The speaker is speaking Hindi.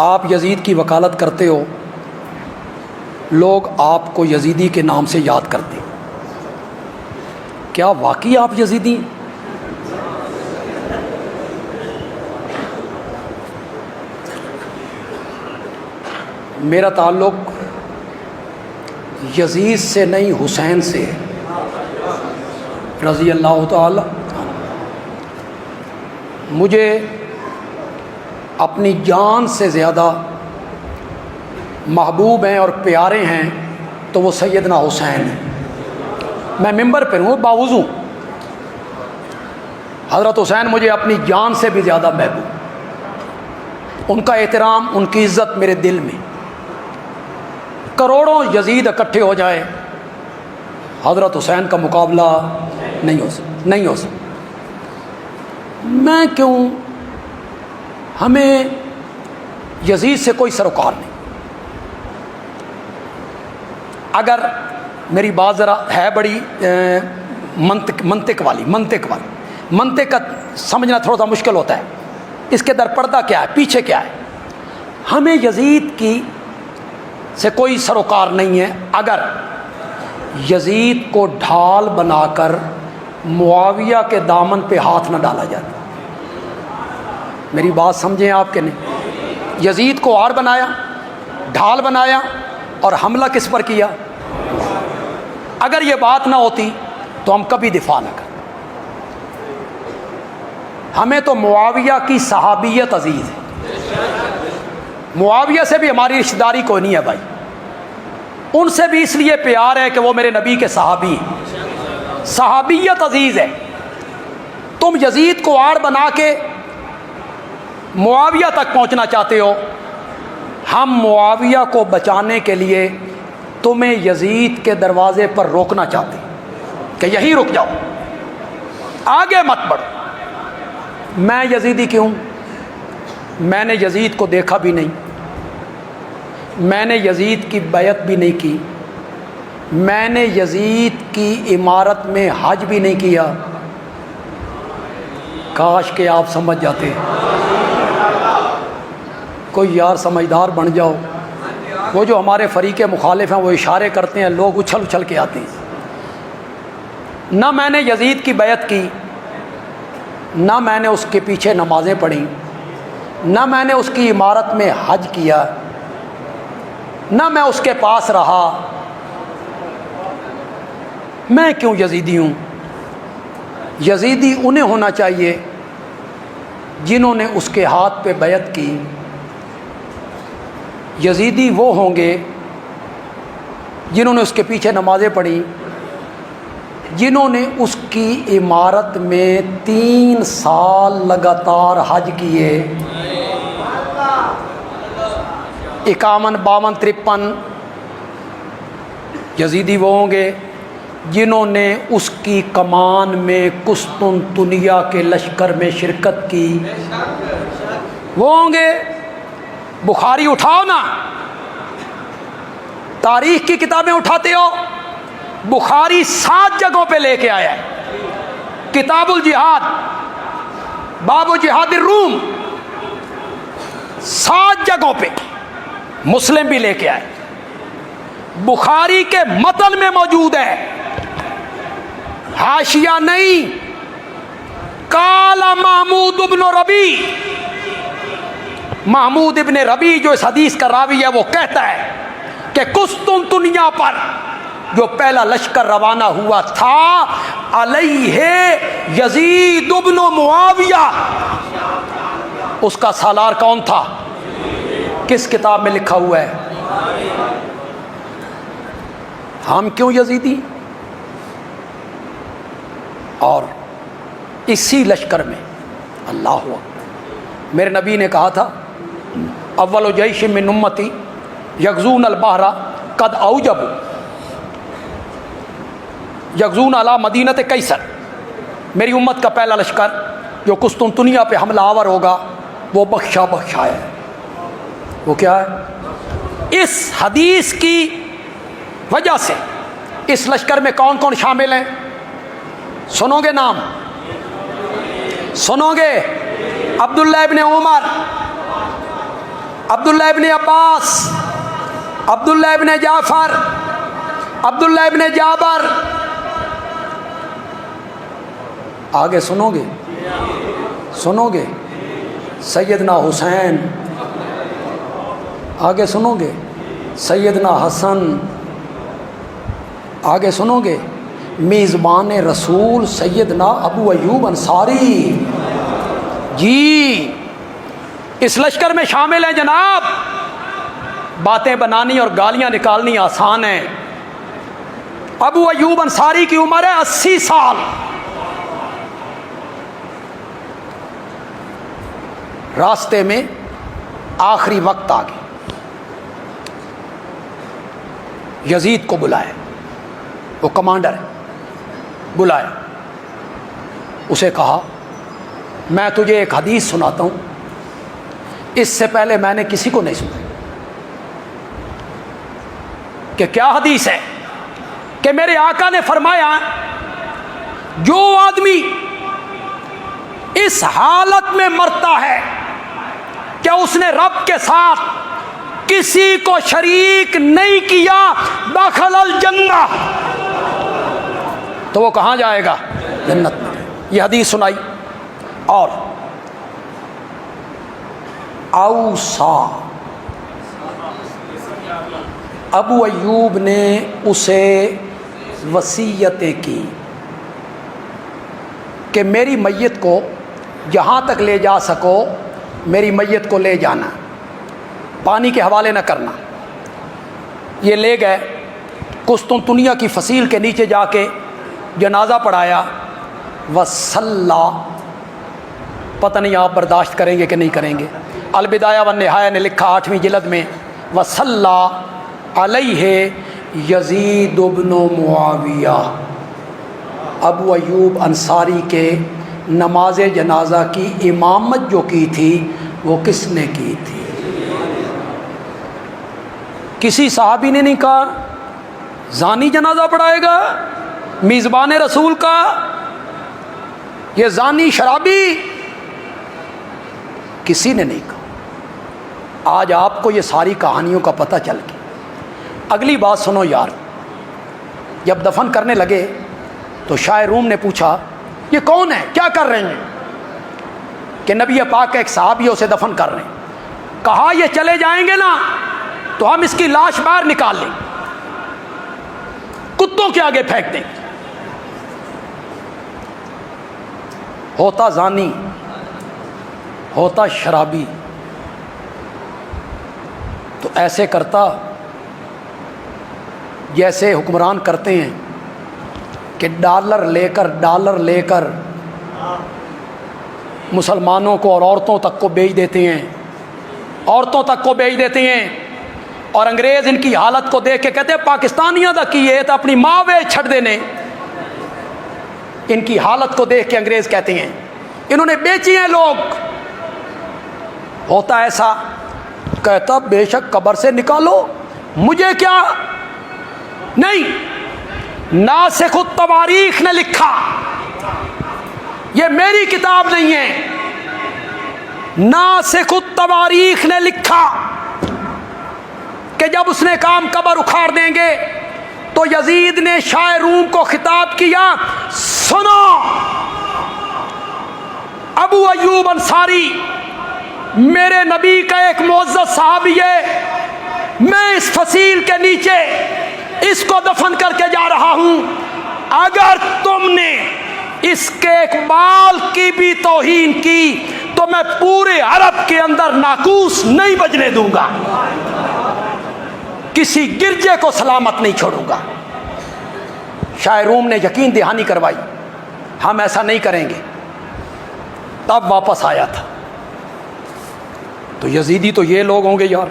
आप यजीद की वकालत करते हो, लोग आपको यजीदी के नाम से याद करते हैं। क्या वाकई आप यजीदी? मेरा ताल्लुक़ यजीद से नहीं, हुसैन से रज़ी अल्लाह ताला। मुझे अपनी जान से ज़्यादा महबूब हैं और प्यारे हैं तो वो सैयदना हुसैन हैं। मैं मिंबर पर हूँ, बावजू हज़रत हुसैन मुझे अपनी जान से भी ज़्यादा महबूब। उनका एहतराम, उनकी इज़्ज़त मेरे दिल में। करोड़ों यजीद इकट्ठे हो जाए, हज़रत हुसैन का मुकाबला नहीं हो सकता। मैं क्यों, हमें यजीद से कोई सरोकार नहीं। अगर मेरी बात ज़रा है बड़ी मंतिक वाली, मंतिक का समझना थोड़ा सा मुश्किल होता है। इसके दर पर्दा क्या है, पीछे क्या है। हमें यजीद की से कोई सरोकार नहीं है। अगर यजीद को ढाल बनाकर मुआविया के दामन पे हाथ न डाला जाता। मेरी बात समझें आपके नहीं। यजीद को आड़ बनाया, ढाल बनाया और हमला किस पर किया। अगर ये बात ना होती तो हम कभी दिफा न कर। हमें तो मुआविया की सहाबियत अजीज़ है। मुआविया से भी हमारी रिश्तेदारी कोई नहीं है भाई। उनसे भी इसलिए प्यार है कि वो मेरे नबी के सहाबी हैं। सहाबियत अजीज़ है। तुम यजीद को आड़ बना के मुआविया तक पहुंचना चाहते हो। हम मुआविया को बचाने के लिए तुम्हें यजीद के दरवाजे पर रोकना चाहते कि यहीं रुक जाओ, आगे मत बढ़ो। मैं यजीदी क्यों? मैंने यजीद को देखा भी नहीं, मैंने यजीद की बैत भी नहीं की, मैंने यजीद की इमारत में हज भी नहीं किया। काश के आप समझ जाते। कोई यार समझदार बन जाओ। वो जो हमारे फरीक़े मुखालिफ हैं वो इशारे करते हैं, लोग उछल उछल के आते हैं। ना मैंने यजीद की बैत की, ना मैंने उसके पीछे नमाज़ें पढ़ी, ना मैंने उसकी इमारत में हज किया, ना मैं उसके पास रहा। मैं क्यों यजीदी हूँ? यजीदी उन्हें होना चाहिए जिन्होंने उसके हाथ पे बैत की। यजीदी वो होंगे जिन्होंने उसके पीछे नमाज़ें पढ़ी, जिन्होंने उसकी इमारत में 3 साल लगातार हज किए। 51, 52, 53 यजीदी वो होंगे जिन्होंने उसकी कमान में कुस्तुनतुनिया के लश्कर में शिरकत की। वो होंगे। बुखारी उठाओ ना, तारीख की किताबें उठाते हो, बुखारी 7 जगहों पे लेके आया है। किताबुल जिहाद, बाबु जिहाद रूम, 7 जगहों पे। मुस्लिम भी लेके आए, बुखारी के मतन में मौजूद है, हाशिया नहीं। काला महमूद इब्न रबी, महमूद इब्न रबी जो इस हदीस का रावी है, वो कहता है कि कुस्तुनतुनिया पर जो पहला लश्कर रवाना हुआ था, अलैहि यजीद इब्न मुआविया, उसका सालार कौन था? किस किताब में लिखा हुआ है? हम क्यों यजीदी? और इसी लश्कर में अल्लाह हुआ, मेरे नबी ने कहा था, अव्वल जैश मिन उम्मती यगजून अल बहरा कद औजब यगजून अला मदीनत कैसर। मेरी उम्मत का पहला लश्कर जो कुस्तुनतुनिया पे हमला आवर होगा वो बख्शा है। वो क्या है? इस हदीस की वजह से इस लश्कर में कौन कौन शामिल हैं? सुनोगे नाम? सुनोगे? अब्दुल्लाह इब्ने उमर, अब्दुल्लाह इब्न अब्बास, अब्दुल्लाह इब्न जाफर, अब्दुल्लाह इब्न जाबर। आगे सुनोगे, सुनोगे? सैयदना हुसैन, आगे सुनोगे? सैयदना हसन, आगे सुनोगे? मेज़बान रसूल सैयदना अबू अयूब अंसारी जी इस लश्कर में शामिल हैं जनाब। बातें बनानी और गालियां निकालनी आसान है। अबू अयूब अंसारी की उम्र है 80 साल। रास्ते में आखिरी वक्त आ गया, यजीद को बुलाया, वो कमांडर है, बुलाया, उसे कहा मैं तुझे एक हदीस सुनाता हूँ, इससे पहले मैंने किसी को नहीं सुनाई। कि क्या हदीस है? कि मेरे आका ने फरमाया जो आदमी इस हालत में मरता है क्या उसने रब के साथ किसी को शरीक नहीं किया, दाखिल जन्नह, तो वो कहाँ जाएगा? जन्नत में। ये हदीस सुनाई। और औसा अबू अयूब ने उसे वसीयतें की कि मेरी मैयत को जहाँ तक ले जा सको मेरी मैयत को ले जाना, पानी के हवाले न करना। ये ले गए, कुस्तुनतुनिया की फसील के नीचे जाके जनाजा पढ़ाया। वसल्ला, पता नहीं आप बर्दाश्त करेंगे कि नहीं करेंगे। अलबिदाया व निहाया ने लिखा 8वीं जिल्द में, वसल्ला अलैहि यजीद इब्न मुआविया। अबू अयूब अंसारी के नमाज जनाजा की इमामत जो की थी वो किसने की थी? किसी साहबी ने नहीं कहा जानी जनाजा पढ़ाएगा मेज़बान रसूल का, ये जानी शराबी, किसी ने नहीं कहा। आज आपको ये सारी कहानियों का पता चल गया। अगली बात सुनो यार, जब दफन करने लगे तो शायर रूम ने पूछा ये कौन है, क्या कर रहे हैं? कि नबी पाक का एक साहबी है, उसे दफन कर रहे हैं। कहा ये चले जाएंगे ना तो हम इसकी लाश बाहर निकाल लें, कुत्तों के आगे फेंक दें। होता जानी, होता शराबी, तो ऐसे करता जैसे हुक्मरान करते हैं कि डॉलर लेकर मुसलमानों को और औरतों तक को बेच देते हैं, औरतों तक को बेच देते हैं। और अंग्रेज़ इनकी हालत को देख के कहते हैं पाकिस्तानियों दा की है तो अपनी माँ वे छड़ देने। इनकी हालत को देख के अंग्रेज़ कहते हैं इन्होंने बेची हैं लोग। होता ऐसा, कहता बेशक कब्र से निकालो, मुझे क्या नहीं। नासिखुत तवारीख ने लिखा, ये मेरी किताब नहीं है, नासिखुत तवारीख ने लिखा कि जब उसने काम कब्र उखाड़ देंगे तो यजीद ने शाह रूम को खिताब किया, सुनो अबू अयूब अंसारी मेरे नबी का एक मुअज़्ज़ज़ सहाबी है, मैं इस फसील के नीचे इसको दफन करके जा रहा हूं। अगर तुमने इसके एक बाल की भी तौहीन की तो मैं पूरे अरब के अंदर नाकूस नहीं बजने दूंगा, किसी गिरजे को सलामत नहीं छोड़ूंगा। शाह रूम ने यकीन दहानी करवाई, हम ऐसा नहीं करेंगे। तब वापस आया था। तो यजीदी तो ये लोग होंगे यार।